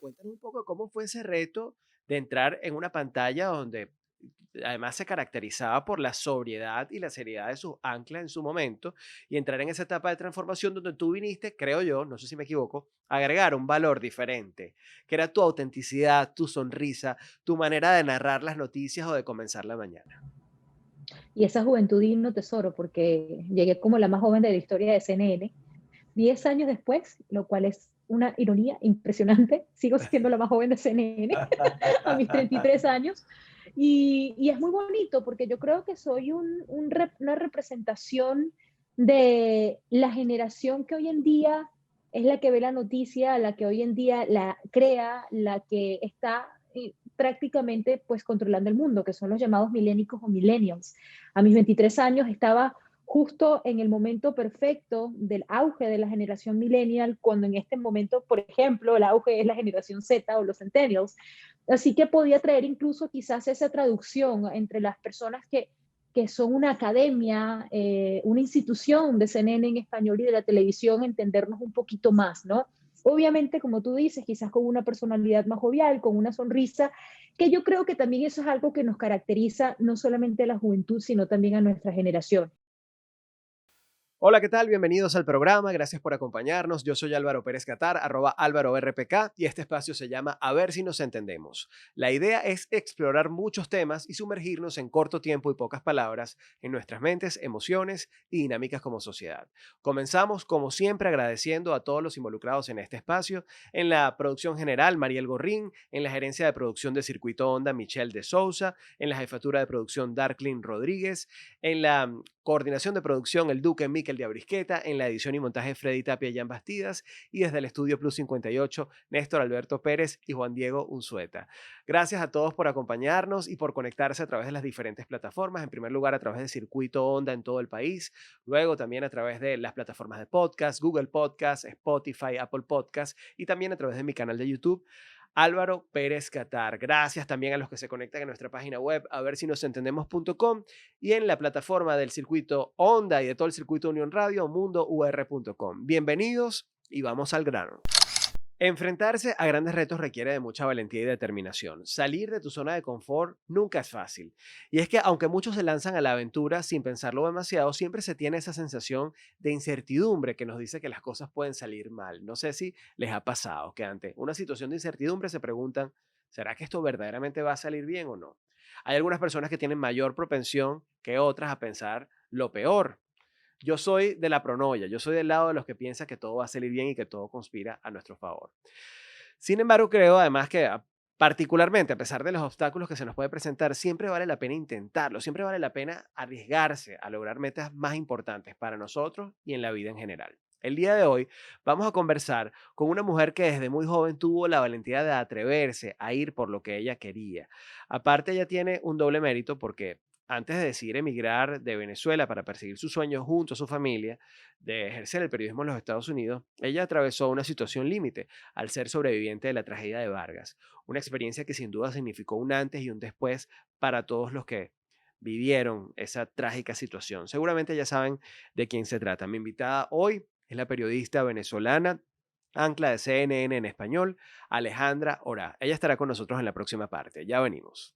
Cuéntanos un poco de cómo fue ese reto de entrar en una pantalla donde además se caracterizaba por la sobriedad y la seriedad de sus anclas en su momento, y entrar en esa etapa de transformación donde tú viniste, creo yo, no sé si me equivoco, a agregar un valor diferente, que era tu autenticidad, tu sonrisa, tu manera de narrar las noticias o de comenzar la mañana. Y esa juventud digno tesoro, porque llegué como la más joven de la historia de CNN, 10 años después, lo cual es una ironía impresionante, sigo siendo la más joven de CNN a mis 33 años, y es muy bonito porque yo creo que soy una representación de la generación que hoy en día es la que ve la noticia, la que hoy en día la crea, la que está prácticamente pues controlando el mundo, que son los llamados milénicos o millennials. A mis 23 años estaba justo en el momento perfecto del auge de la generación millennial, cuando en este momento, por ejemplo, el auge es la generación Z o los centennials. Así que podía traer incluso quizás esa traducción entre las personas que son una academia, una institución de CNN en español y de la televisión, entendernos un poquito más, ¿no? Obviamente, como tú dices, quizás con una personalidad más jovial, con una sonrisa, que yo creo que también eso es algo que nos caracteriza no solamente a la juventud, sino también a nuestra generación. Hola, ¿qué tal? Bienvenidos al programa. Gracias por acompañarnos. Yo soy Álvaro Pérez Catar, Álvaro RPK, y este espacio se llama A ver si nos entendemos. La idea es explorar muchos temas y sumergirnos en corto tiempo y pocas palabras en nuestras mentes, emociones y dinámicas como sociedad. Comenzamos, como siempre, agradeciendo a todos los involucrados en este espacio, en la producción general, Mariel Gorrín, en la gerencia de producción de Circuito Onda, Michelle de Sousa, en la jefatura de producción, Darklin Rodríguez, en la coordinación de producción, el Duque Miquel de Abrisqueta, en la edición y montaje, Freddy Tapia y Jan Bastidas, y desde el estudio Plus 58, Néstor Alberto Pérez y Juan Diego Unzueta. Gracias a todos por acompañarnos y por conectarse a través de las diferentes plataformas. En primer lugar, a través de Circuito Onda en todo el país, luego también a través de las plataformas de podcast, Google Podcast, Spotify, Apple Podcast, y también a través de mi canal de YouTube, Álvaro Pérez Catar. Gracias también a los que se conectan en nuestra página web, a ver si nos entendemos.com, y en la plataforma del circuito Onda y de todo el circuito Unión Radio, mundour.com. Bienvenidos y vamos al grano. Enfrentarse a grandes retos requiere de mucha valentía y determinación. Salir de tu zona de confort nunca es fácil. Y es que aunque muchos se lanzan a la aventura sin pensarlo demasiado, siempre se tiene esa sensación de incertidumbre que nos dice que las cosas pueden salir mal. No sé si les ha pasado que ante una situación de incertidumbre se preguntan, ¿será que esto verdaderamente va a salir bien o no? Hay algunas personas que tienen mayor propensión que otras a pensar lo peor. Yo soy de la pronoia, yo soy del lado de los que piensa que todo va a salir bien y que todo conspira a nuestro favor. Sin embargo, creo además que particularmente a pesar de los obstáculos que se nos puede presentar, siempre vale la pena intentarlo, siempre vale la pena arriesgarse a lograr metas más importantes para nosotros y en la vida en general. El día de hoy vamos a conversar con una mujer que desde muy joven tuvo la valentía de atreverse a ir por lo que ella quería. Aparte, ella tiene un doble mérito porque antes de decidir emigrar de Venezuela para perseguir sus sueños junto a su familia, de ejercer el periodismo en los Estados Unidos, ella atravesó una situación límite al ser sobreviviente de la tragedia de Vargas, una experiencia que sin duda significó un antes y un después para todos los que vivieron esa trágica situación. Seguramente ya saben de quién se trata. Mi invitada hoy es la periodista venezolana, ancla de CNN en español, Alejandra Orá. Ella estará con nosotros en la próxima parte. Ya venimos.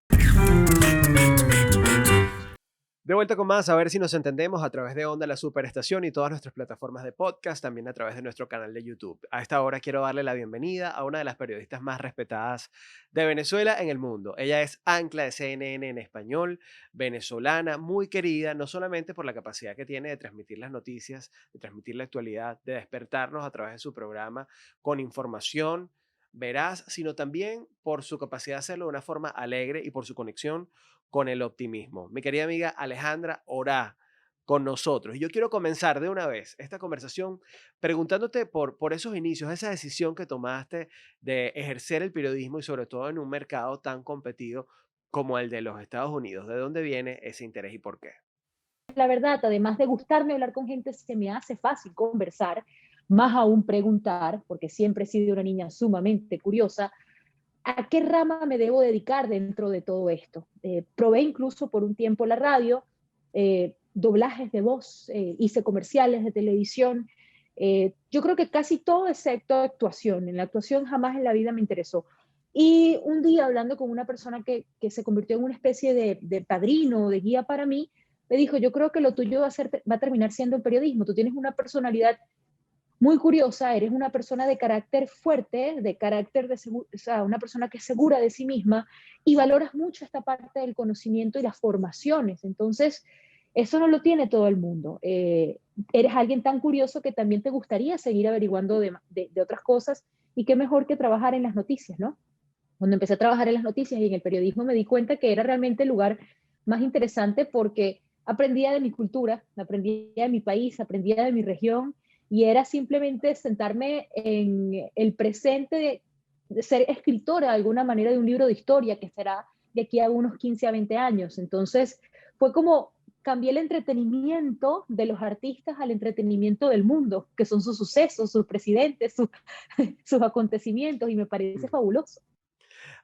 De vuelta con más, a ver si nos entendemos a través de Onda La Superestación y todas nuestras plataformas de podcast, también a través de nuestro canal de YouTube. A esta hora quiero darle la bienvenida a una de las periodistas más respetadas de Venezuela en el mundo. Ella es ancla de CNN en español, venezolana, muy querida, no solamente por la capacidad que tiene de transmitir las noticias, de transmitir la actualidad, de despertarnos a través de su programa con información veraz, sino también por su capacidad de hacerlo de una forma alegre y por su conexión con el optimismo. Mi querida amiga Alejandra Orá con nosotros. Y yo quiero comenzar de una vez esta conversación preguntándote por esos inicios, esa decisión que tomaste de ejercer el periodismo y sobre todo en un mercado tan competido como el de los Estados Unidos. ¿De dónde viene ese interés y por qué? La verdad, además de gustarme hablar con gente, se me hace fácil conversar, más aún preguntar, porque siempre he sido una niña sumamente curiosa, ¿a qué rama me debo dedicar dentro de todo esto? Probé incluso por un tiempo la radio, doblajes de voz, hice comerciales de televisión, Yo creo que casi todo excepto actuación. En la actuación jamás en la vida me interesó. Y un día hablando con una persona que se convirtió en una especie de padrino, de guía para mí, me dijo, yo creo que lo tuyo va a terminar siendo el periodismo. Tú tienes una personalidad muy curiosa, eres una persona de carácter fuerte, de carácter o sea, una persona que es segura de sí misma y valoras mucho esta parte del conocimiento y las formaciones. Entonces, eso no lo tiene todo el mundo. Eres alguien tan curioso que también te gustaría seguir averiguando de otras cosas y qué mejor que trabajar en las noticias, ¿no? Cuando empecé a trabajar en las noticias y en el periodismo me di cuenta que era realmente el lugar más interesante porque aprendía de mi cultura, aprendía de mi país, aprendía de mi región y era simplemente sentarme en el presente de ser escritora de alguna manera de un libro de historia que será de aquí a unos 15 a 20 años. Entonces fue como cambié el entretenimiento de los artistas al entretenimiento del mundo, que son sus sucesos, sus presidentes, sus acontecimientos y me parece fabuloso.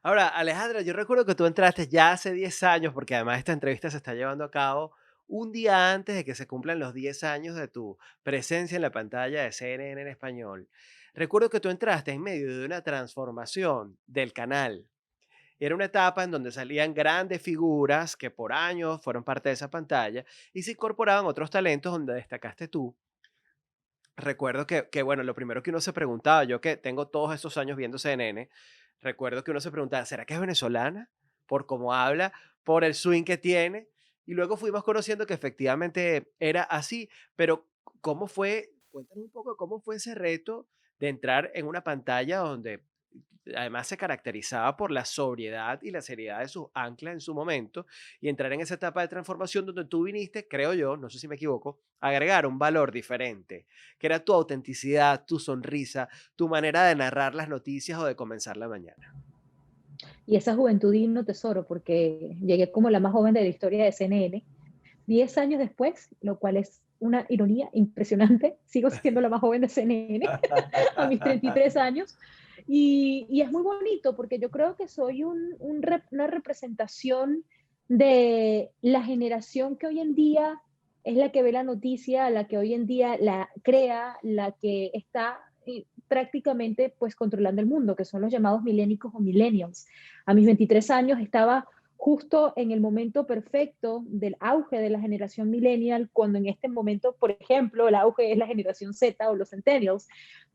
Ahora, Alejandra, yo recuerdo que tú entraste ya hace 10 años, porque además esta entrevista se está llevando a cabo un día antes de que se cumplan los 10 años de tu presencia en la pantalla de CNN en español. Recuerdo que tú entraste en medio de una transformación del canal. Era una etapa en donde salían grandes figuras que por años fueron parte de esa pantalla y se incorporaban otros talentos donde destacaste tú. Recuerdo bueno, lo primero que uno se preguntaba, yo que tengo todos esos años viendo CNN, recuerdo que uno se preguntaba, ¿será que es venezolana? Por cómo habla, por el swing que tiene. Y luego fuimos conociendo que efectivamente era así. Pero, ¿cómo fue? Cuéntanos un poco cómo fue ese reto de entrar en una pantalla donde además se caracterizaba por la sobriedad y la seriedad de sus anclas en su momento, y entrar en esa etapa de transformación donde tú viniste, creo yo, no sé si me equivoco, a agregar un valor diferente, que era tu autenticidad, tu sonrisa, tu manera de narrar las noticias o de comenzar la mañana. Y esa juventud digno tesoro, porque llegué como la más joven de la historia de CNN, 10 años después, lo cual es una ironía impresionante, sigo siendo la más joven de CNN a mis 33 años, y es muy bonito porque yo creo que soy una representación de la generación que hoy en día es la que ve la noticia, la que hoy en día la crea, la que está prácticamente pues controlando el mundo, que son los llamados milénicos o millennials. A mis 23 años estaba justo en el momento perfecto del auge de la generación millennial, cuando en este momento, por ejemplo, el auge es la generación Z o los centennials.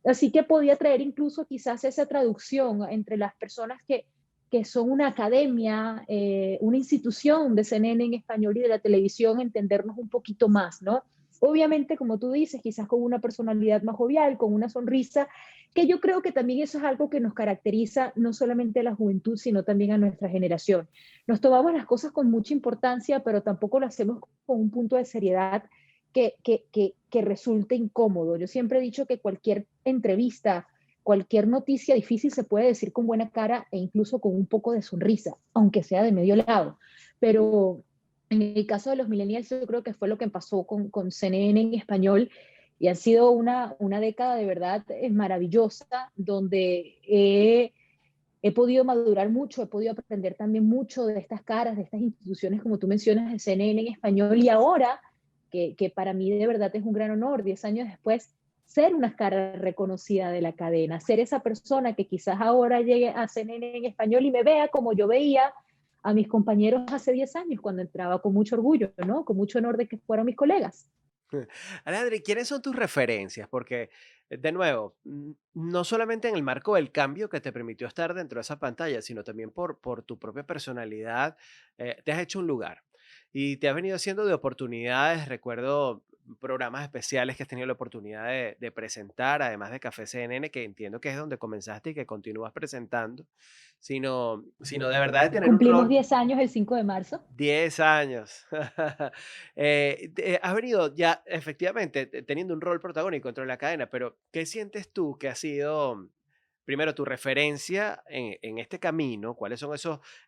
Así que podía traer incluso quizás esa traducción entre las personas que son una academia, una institución de CNN en español y de la televisión, entendernos un poquito más, ¿no? Obviamente, como tú dices, quizás con una personalidad más jovial, con una sonrisa, que yo creo que también eso es algo que nos caracteriza no solamente a la juventud, sino también a nuestra generación. Nos tomamos las cosas con mucha importancia, pero tampoco lo hacemos con un punto de seriedad que resulte incómodo. Yo siempre he dicho que cualquier entrevista, cualquier noticia difícil se puede decir con buena cara e incluso con un poco de sonrisa, aunque sea de medio lado. Pero en el caso de los millennials, yo creo que fue lo que pasó con CNN en español y ha sido una década de verdad maravillosa donde he podido madurar mucho, he podido aprender también mucho de estas caras, de estas instituciones, como tú mencionas, de CNN en español, y ahora, que para mí de verdad es un gran honor, 10 años después, ser una cara reconocida de la cadena, ser esa persona que quizás ahora llegue a CNN en español y me vea como yo veía a mis compañeros hace 10 años, cuando entraba con mucho orgullo, ¿no? Con mucho honor de que fueran mis colegas. Alejandra, ¿y quiénes son tus referencias? Porque, de nuevo, no solamente en el marco del cambio que te permitió estar dentro de esa pantalla, sino también por tu propia personalidad, te has hecho un lugar y te has venido haciendo de oportunidades. Recuerdo programas especiales que has tenido la oportunidad de presentar, además de Café CNN, que entiendo que es donde comenzaste y que continúas presentando, sino de verdad de tener un Cumplimos rol. 10 años el 5 de marzo. 10 años. Has venido ya efectivamente teniendo un rol protagónico dentro de la cadena, pero ¿qué sientes tú que ha sido, primero, tu referencia en este camino? ¿Cuáles son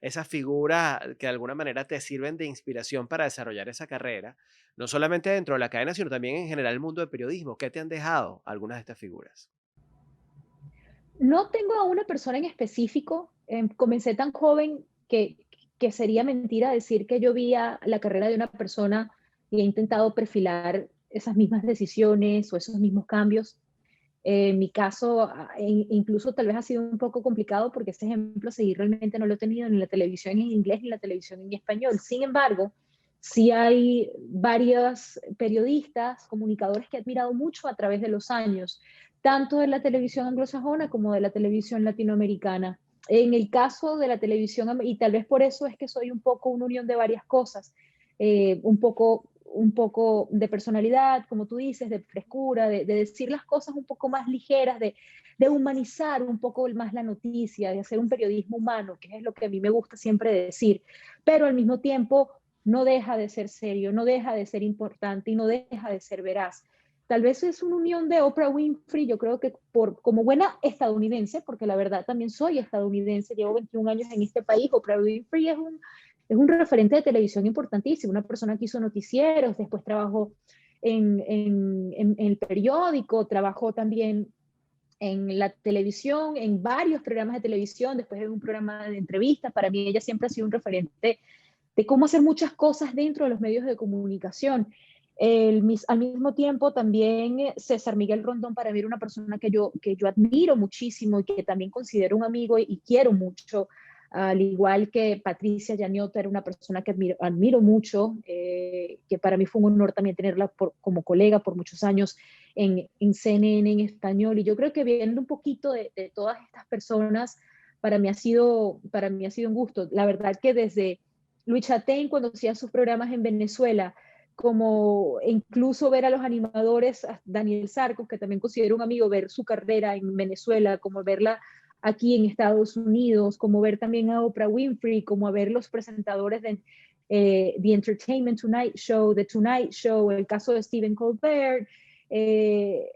esas figuras que de alguna manera te sirven de inspiración para desarrollar esa carrera? No solamente dentro de la cadena, sino también en general el mundo del periodismo. ¿Qué te han dejado algunas de estas figuras? No tengo a una persona en específico. Comencé tan joven que sería mentira decir que yo vi la carrera de una persona y he intentado perfilar esas mismas decisiones o esos mismos cambios. En mi caso, incluso tal vez ha sido un poco complicado porque ese ejemplo a seguir realmente no lo he tenido ni en la televisión en inglés ni en la televisión en español. Sin embargo, sí hay varios periodistas, comunicadores que he admirado mucho a través de los años, tanto de la televisión anglosajona como de la televisión latinoamericana. En el caso de la televisión, y tal vez por eso es que soy un poco una unión de varias cosas, un poco de personalidad, como tú dices, de frescura, de decir las cosas un poco más ligeras, de humanizar un poco más la noticia, de hacer un periodismo humano, que es lo que a mí me gusta siempre decir, pero al mismo tiempo no deja de ser serio, no deja de ser importante y no deja de ser veraz. Tal vez es una unión de Oprah Winfrey, yo creo que como buena estadounidense, porque la verdad también soy estadounidense, llevo 21 años en este país, Oprah Winfrey es un referente de televisión importantísimo, una persona que hizo noticieros, después trabajó en el periódico, trabajó también en la televisión, en varios programas de televisión, después en un programa de entrevistas. Para mí ella siempre ha sido un referente de cómo hacer muchas cosas dentro de los medios de comunicación. Al mismo tiempo, también César Miguel Rondón para mí era una persona que yo admiro muchísimo y que también considero un amigo y quiero mucho, al igual que Patricia Yaniota era una persona que admiro mucho, que para mí fue un honor también tenerla como colega por muchos años en CNN en español. Y yo creo que viendo un poquito de todas estas personas, para mí ha sido un gusto. La verdad que desde Luis Chatén, cuando hacía sus programas en Venezuela, como incluso ver a los animadores, a Daniel Sarcos, que también considero un amigo, ver su carrera en Venezuela, como verla aquí en Estados Unidos, como ver también a Oprah Winfrey, como a ver los presentadores de The Entertainment Tonight Show, The Tonight Show, el caso de Stephen Colbert. Eh,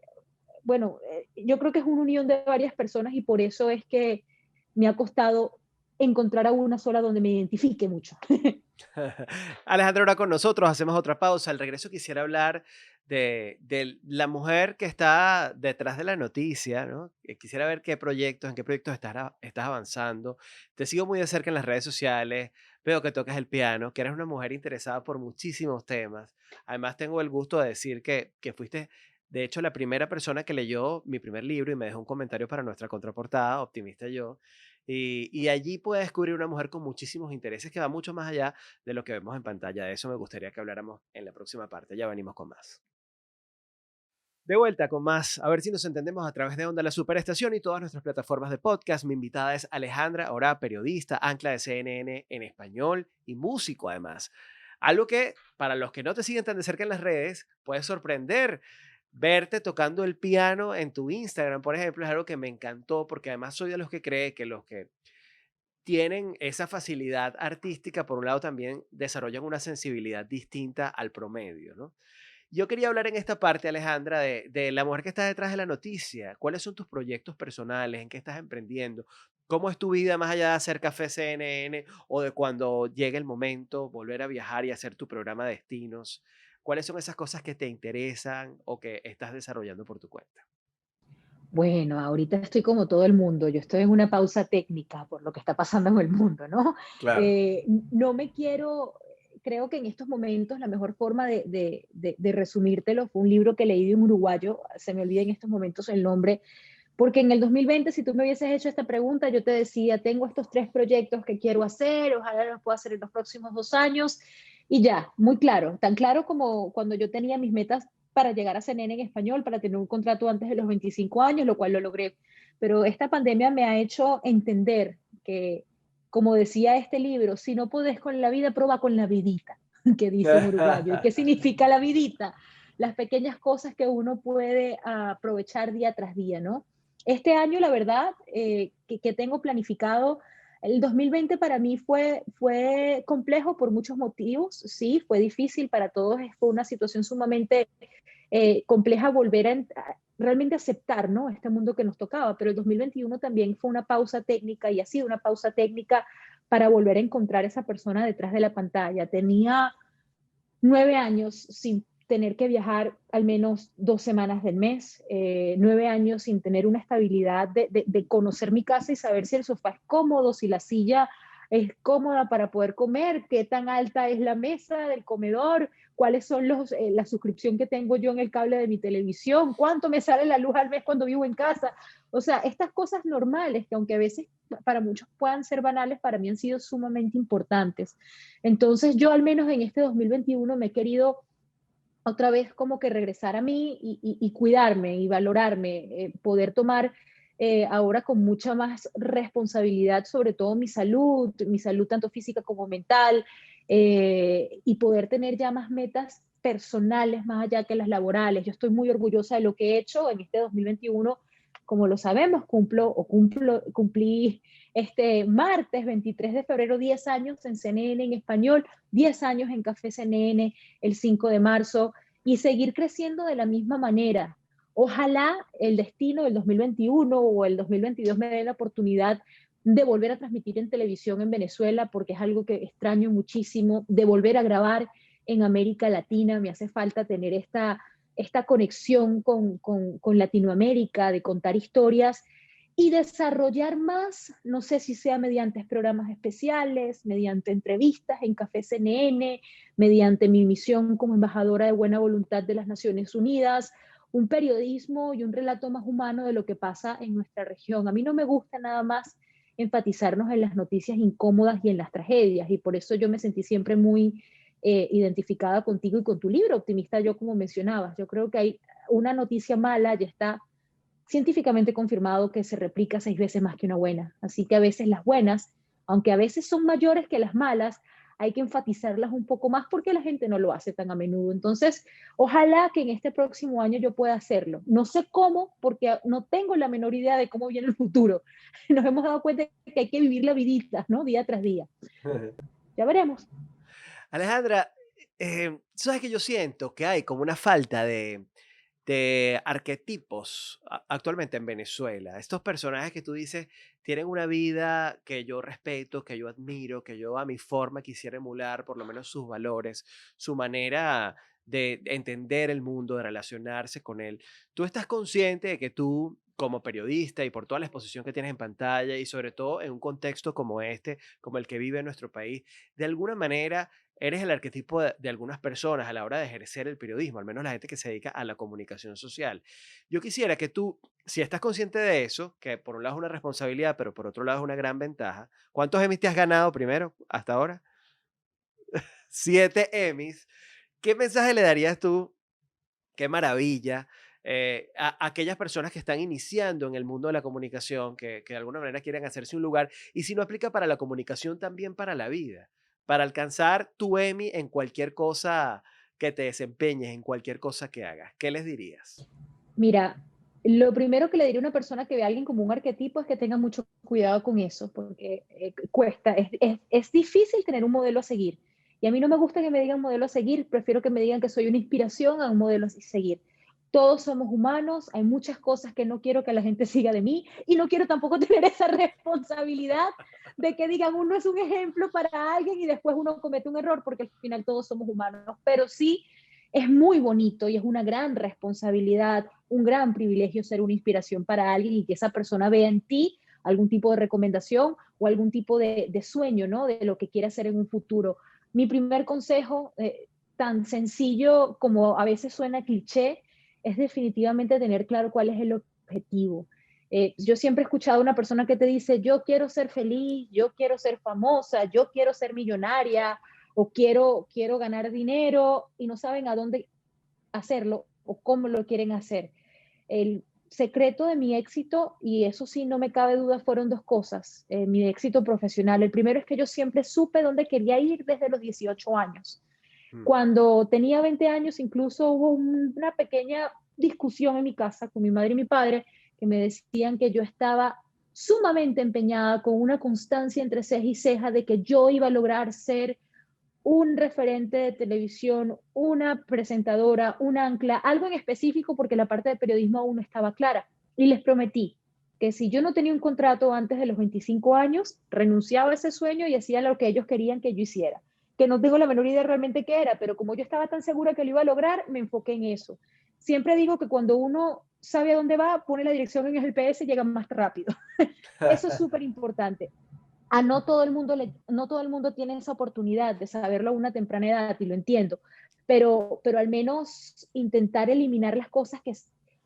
bueno, yo creo que es una unión de varias personas y por eso es que me ha costado encontrar a una sola donde me identifique mucho. Alejandra, ahora con nosotros, hacemos otra pausa. Al regreso quisiera hablar de la mujer que está detrás de la noticia, ¿no? Quisiera ver en qué proyectos estás avanzando. Te sigo muy de cerca en las redes sociales, veo que tocas el piano, que eres una mujer interesada por muchísimos temas. Además, tengo el gusto de decir que fuiste, de hecho, la primera persona que leyó mi primer libro y me dejó un comentario para nuestra contraportada, Optimista Yo. Y allí puedes descubrir una mujer con muchísimos intereses que va mucho más allá de lo que vemos en pantalla. De eso me gustaría que habláramos en la próxima parte. Ya venimos con más. De vuelta con más, a ver si nos entendemos a través de Onda La Superestación y todas nuestras plataformas de podcast. Mi invitada es Alejandra Orá, periodista, ancla de CNN en español y músico además. Algo que para los que no te siguen tan de cerca en las redes puede sorprender. Verte tocando el piano en tu Instagram, por ejemplo, es algo que me encantó porque además soy de los que cree que los que tienen esa facilidad artística, por un lado también desarrollan una sensibilidad distinta al promedio, ¿no? Yo quería hablar en esta parte, Alejandra, de la mujer que está detrás de la noticia. ¿Cuáles son tus proyectos personales? ¿En qué estás emprendiendo? ¿Cómo es tu vida más allá de hacer café CNN o de cuando llegue el momento volver a viajar y hacer tu programa de destinos? ¿Cuáles son esas cosas que te interesan o que estás desarrollando por tu cuenta? Bueno, ahorita estoy como todo el mundo, yo estoy en una pausa técnica por lo que está pasando en el mundo, ¿no? Claro. No me quiero, creo que en estos momentos la mejor forma de resumírtelo fue un libro que leí de un uruguayo, se me olvida en estos momentos el nombre, porque en el 2020, si tú me hubieses hecho esta pregunta, yo te decía, tengo estos 3 proyectos que quiero hacer, ojalá los pueda hacer en los próximos 2 años, y ya, muy claro, tan claro como cuando yo tenía mis metas para llegar a CNN en español, para tener un contrato antes de los 25 años, lo cual lo logré. Pero esta pandemia me ha hecho entender que, como decía este libro, si no podés con la vida, prueba con la vidita, que dice un uruguayo. ¿Y qué significa la vidita? Las pequeñas cosas que uno puede aprovechar día tras día, ¿no? Este año, la verdad, que tengo planificado, el 2020 para mí fue complejo por muchos motivos, sí, fue difícil para todos, fue una situación sumamente compleja volver a realmente aceptar, ¿no? Este mundo que nos tocaba, pero el 2021 también fue una pausa técnica y ha sido una pausa técnica para volver a encontrar esa persona detrás de la pantalla. Tenía 9 años sin tener que viajar al menos 2 semanas del mes, 9 años sin tener una estabilidad de conocer mi casa y saber si el sofá es cómodo, si la silla es cómoda para poder comer, qué tan alta es la mesa del comedor, cuáles son la suscripción que tengo yo en el cable de mi televisión, cuánto me sale la luz al mes cuando vivo en casa. O sea, estas cosas normales que aunque a veces para muchos puedan ser banales, para mí han sido sumamente importantes. Entonces yo al menos en este 2021 me he querido otra vez como que regresar a mí y cuidarme y valorarme, poder tomar ahora con mucha más responsabilidad sobre todo mi salud tanto física como mental, y poder tener ya más metas personales más allá que las laborales. Yo estoy muy orgullosa de lo que he hecho en este 2021. Como lo sabemos, cumplí este martes 23 de febrero 10 años en CNN en español, 10 años en Café CNN el 5 de marzo y seguir creciendo de la misma manera. Ojalá el destino del 2021 o el 2022 me dé la oportunidad de volver a transmitir en televisión en Venezuela, porque es algo que extraño muchísimo, de volver a grabar en América Latina. Me hace falta tener esta conexión con Latinoamérica, de contar historias y desarrollar más, no sé si sea mediante programas especiales, mediante entrevistas en Café CNN, mediante mi misión como embajadora de buena voluntad de las Naciones Unidas, un periodismo y un relato más humano de lo que pasa en nuestra región. A mí no me gusta nada más enfatizarnos en las noticias incómodas y en las tragedias, y por eso yo me sentí siempre muy identificada contigo y con tu libro, Optimista Yo, como mencionabas. Yo creo que hay una noticia mala, ya está científicamente confirmado que se replica 6 veces más que una buena. Así que a veces las buenas, aunque a veces son mayores que las malas, hay que enfatizarlas un poco más porque la gente no lo hace tan a menudo. Entonces, ojalá que en este próximo año yo pueda hacerlo. No sé cómo, porque no tengo la menor idea de cómo viene el futuro. Nos hemos dado cuenta que hay que vivir la vidita, ¿no? Día tras día. Ya veremos. Alejandra, sabes que yo siento que hay como una falta de arquetipos actualmente en Venezuela. Estos personajes que tú dices tienen una vida que yo respeto, que yo admiro, que yo a mi forma quisiera emular, por lo menos sus valores, su manera de entender el mundo, de relacionarse con él. Tú estás consciente de que tú, como periodista y por toda la exposición que tienes en pantalla y sobre todo en un contexto como este, como el que vive nuestro país, de alguna manera eres el arquetipo de algunas personas a la hora de ejercer el periodismo, al menos la gente que se dedica a la comunicación social. Yo quisiera que tú, si estás consciente de eso, que por un lado es una responsabilidad, pero por otro lado es una gran ventaja, ¿cuántos Emmys te has ganado primero hasta ahora? 7 Emmys. ¿Qué mensaje le darías tú? Qué maravilla. A aquellas personas que están iniciando en el mundo de la comunicación, que de alguna manera quieren hacerse un lugar, y si no aplica para la comunicación, también para la vida, para alcanzar tu Emmy en cualquier cosa que te desempeñes, en cualquier cosa que hagas. ¿Qué les dirías? Mira, lo primero que le diría a una persona que ve a alguien como un arquetipo es que tenga mucho cuidado con eso, porque cuesta, es difícil tener un modelo a seguir. Y a mí no me gusta que me digan modelo a seguir, prefiero que me digan que soy una inspiración a un modelo a seguir. Todos somos humanos, hay muchas cosas que no quiero que la gente siga de mí y no quiero tampoco tener esa responsabilidad de que digan uno es un ejemplo para alguien y después uno comete un error, porque al final todos somos humanos, pero sí es muy bonito y es una gran responsabilidad, un gran privilegio ser una inspiración para alguien y que esa persona vea en ti algún tipo de recomendación o algún tipo de sueño, ¿no? De lo que quiere hacer en un futuro. Mi primer consejo, tan sencillo como a veces suena cliché, es definitivamente tener claro cuál es el objetivo. Yo siempre he escuchado a una persona que te dice, yo quiero ser feliz, yo quiero ser famosa, yo quiero ser millonaria, o quiero ganar dinero y no saben a dónde hacerlo o cómo lo quieren hacer. El secreto de mi éxito, y eso sí no me cabe duda, fueron dos cosas. Mi éxito profesional. El primero es que yo siempre supe dónde quería ir desde los 18 años. Mm. Cuando tenía 20 años, incluso hubo una pequeña discusión en mi casa con mi madre y mi padre que me decían que yo estaba sumamente empeñada con una constancia entre ceja y ceja de que yo iba a lograr ser un referente de televisión, una presentadora, un ancla, algo en específico porque la parte de periodismo aún no estaba clara. Y les prometí que si yo no tenía un contrato antes de los 25 años, renunciaba a ese sueño y hacía lo que ellos querían que yo hiciera. Que no tengo la menor idea realmente qué era, pero como yo estaba tan segura que lo iba a lograr, me enfoqué en eso. Siempre digo que cuando uno sabe a dónde va, pone la dirección en el GPS y llega más rápido. Eso es súper importante. no todo el mundo tiene esa oportunidad de saberlo a una temprana edad, y lo entiendo, pero al menos intentar eliminar las cosas que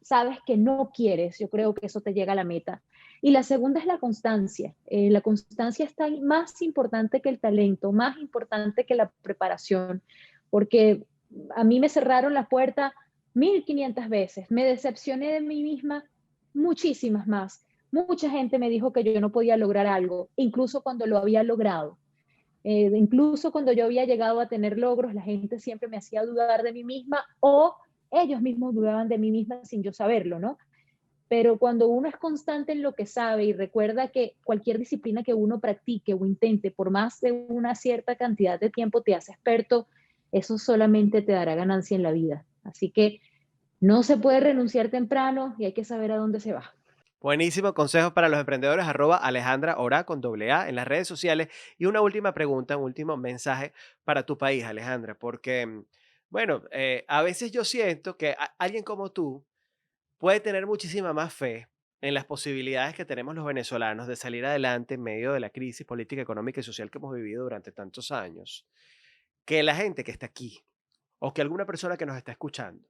sabes que no quieres, yo creo que eso te llega a la meta. Y la segunda es la constancia está más importante que el talento, más importante que la preparación, porque a mí me cerraron la puerta 1500 veces, me decepcioné de mí misma muchísimas más. Mucha gente me dijo que yo no podía lograr algo, incluso cuando lo había logrado. Incluso cuando yo había llegado a tener logros, la gente siempre me hacía dudar de mí misma o ellos mismos dudaban de mí misma sin yo saberlo, ¿no? Pero cuando uno es constante en lo que sabe y recuerda que cualquier disciplina que uno practique o intente por más de una cierta cantidad de tiempo te hace experto, eso solamente te dará ganancia en la vida. Así que no se puede renunciar temprano y hay que saber a dónde se va. Buenísimo consejo para los emprendedores, Alejandra Ora con doble A en las redes sociales. Y una última pregunta, un último mensaje para tu país, Alejandra, porque, bueno, a veces yo siento que alguien como tú puede tener muchísima más fe en las posibilidades que tenemos los venezolanos de salir adelante en medio de la crisis política, económica y social que hemos vivido durante tantos años, que la gente que está aquí o que alguna persona que nos está escuchando.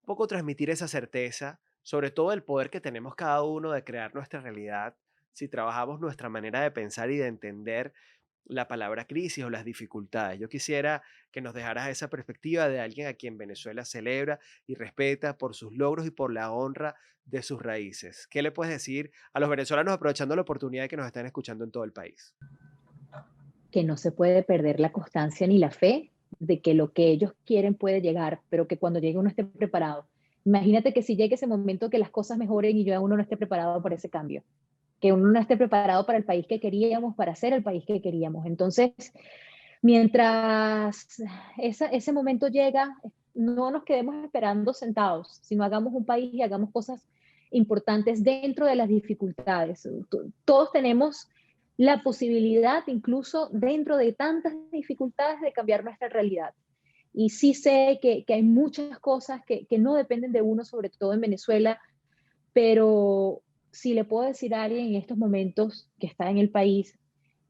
Un poco transmitir esa certeza, sobre todo el poder que tenemos cada uno de crear nuestra realidad si trabajamos nuestra manera de pensar y de entender la palabra crisis o las dificultades. Yo quisiera que nos dejaras esa perspectiva de alguien a quien Venezuela celebra y respeta por sus logros y por la honra de sus raíces. ¿Qué le puedes decir a los venezolanos aprovechando la oportunidad de que nos están escuchando en todo el país? Que no se puede perder la constancia ni la fe de que lo que ellos quieren puede llegar, pero que cuando llegue uno esté preparado. Imagínate que si llegue ese momento que las cosas mejoren y yo uno no esté preparado para ese cambio, que uno no esté preparado para el país que queríamos, para ser el país que queríamos. Entonces, mientras ese momento llega, no nos quedemos esperando sentados, sino hagamos un país y hagamos cosas importantes dentro de las dificultades. Todos tenemos la posibilidad, incluso dentro de tantas dificultades, de cambiar nuestra realidad. Y sí sé que hay muchas cosas que no dependen de uno, sobre todo en Venezuela, pero si le puedo decir a alguien en estos momentos que está en el país,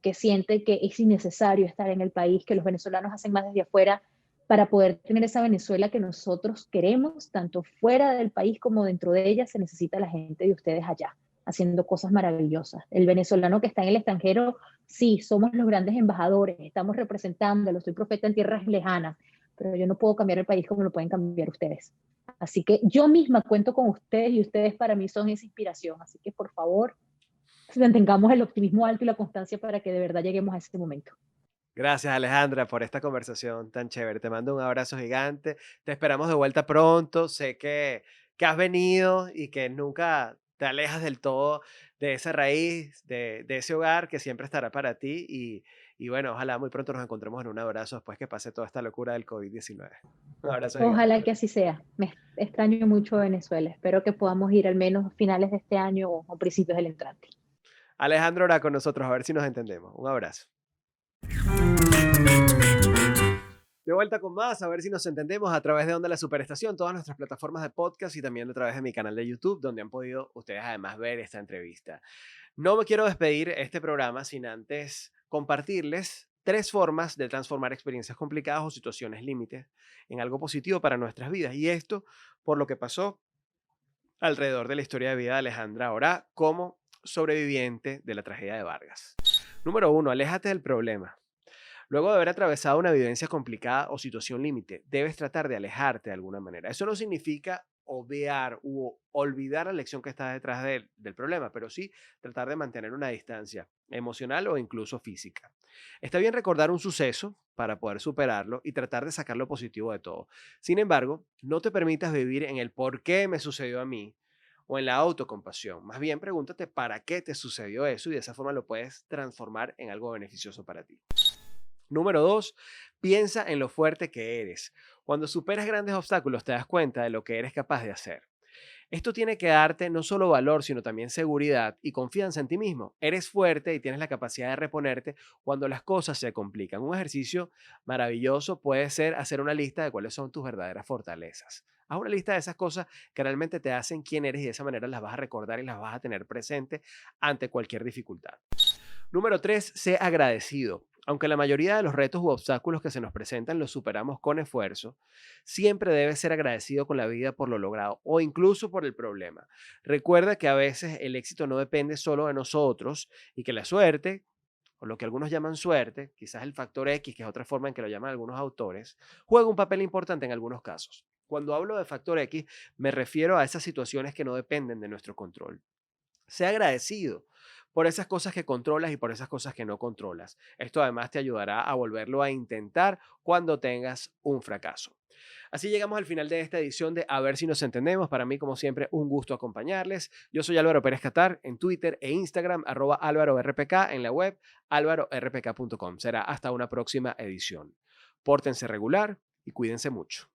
que siente que es innecesario estar en el país, que los venezolanos hacen más desde afuera para poder tener esa Venezuela que nosotros queremos, tanto fuera del país como dentro de ella, se necesita la gente de ustedes allá, haciendo cosas maravillosas. El venezolano que está en el extranjero, sí, somos los grandes embajadores, estamos representándolo, soy profeta en tierras lejanas, pero yo no puedo cambiar el país como lo pueden cambiar ustedes. Así que yo misma cuento con ustedes y ustedes para mí son esa inspiración. Así que por favor, mantengamos el optimismo alto y la constancia para que de verdad lleguemos a ese momento. Gracias, Alejandra, por esta conversación tan chévere. Te mando un abrazo gigante. Te esperamos de vuelta pronto. Sé que has venido y que nunca te alejas del todo de esa raíz, de ese hogar que siempre estará para ti. Y bueno, ojalá muy pronto nos encontremos en un abrazo después que pase toda esta locura del COVID-19. Un abrazo Ojalá gigante. que así sea. Me extraño mucho Venezuela. Espero que podamos ir al menos a finales de este año o principios del entrante. Alejandro, ahora con nosotros, a ver si nos entendemos. Un abrazo. De vuelta con más, a ver si nos entendemos a través de Onda La Superestación, todas nuestras plataformas de podcast y también a través de mi canal de YouTube, donde han podido ustedes además ver esta entrevista. No me quiero despedir este programa sin antes compartirles tres formas de transformar experiencias complicadas o situaciones límites en algo positivo para nuestras vidas. Y esto por lo que pasó alrededor de la historia de vida de Alejandra Orá como sobreviviente de la tragedia de Vargas. Número uno, aléjate del problema. Luego de haber atravesado una vivencia complicada o situación límite, debes tratar de alejarte de alguna manera. Eso no significa obviar u olvidar la lección que está detrás del problema, pero sí tratar de mantener una distancia emocional o incluso física. Está bien recordar un suceso para poder superarlo y tratar de sacar lo positivo de todo. Sin embargo, no te permitas vivir en el por qué me sucedió a mí o en la autocompasión. Más bien pregúntate para qué te sucedió eso y de esa forma lo puedes transformar en algo beneficioso para ti. Número dos, piensa en lo fuerte que eres. Cuando superas grandes obstáculos te das cuenta de lo que eres capaz de hacer. Esto tiene que darte no solo valor, sino también seguridad y confianza en ti mismo. Eres fuerte y tienes la capacidad de reponerte cuando las cosas se complican. Un ejercicio maravilloso puede ser hacer una lista de cuáles son tus verdaderas fortalezas. Haz una lista de esas cosas que realmente te hacen quién eres y de esa manera las vas a recordar y las vas a tener presente ante cualquier dificultad. Número 3, sé agradecido. Aunque la mayoría de los retos u obstáculos que se nos presentan los superamos con esfuerzo, siempre debes ser agradecido con la vida por lo logrado o incluso por el problema. Recuerda que a veces el éxito no depende solo de nosotros y que la suerte, o lo que algunos llaman suerte, quizás el factor X, que es otra forma en que lo llaman algunos autores, juega un papel importante en algunos casos. Cuando hablo de factor X, me refiero a esas situaciones que no dependen de nuestro control. Sé agradecido por esas cosas que controlas y por esas cosas que no controlas. Esto además te ayudará a volverlo a intentar cuando tengas un fracaso. Así llegamos al final de esta edición de A ver si nos entendemos. Para mí, como siempre, un gusto acompañarles. Yo soy Álvaro Pérez Catar en Twitter e Instagram, @AlvaroRPK, en la web alvarorpk.com. Será hasta una próxima edición. Pórtense regular y cuídense mucho.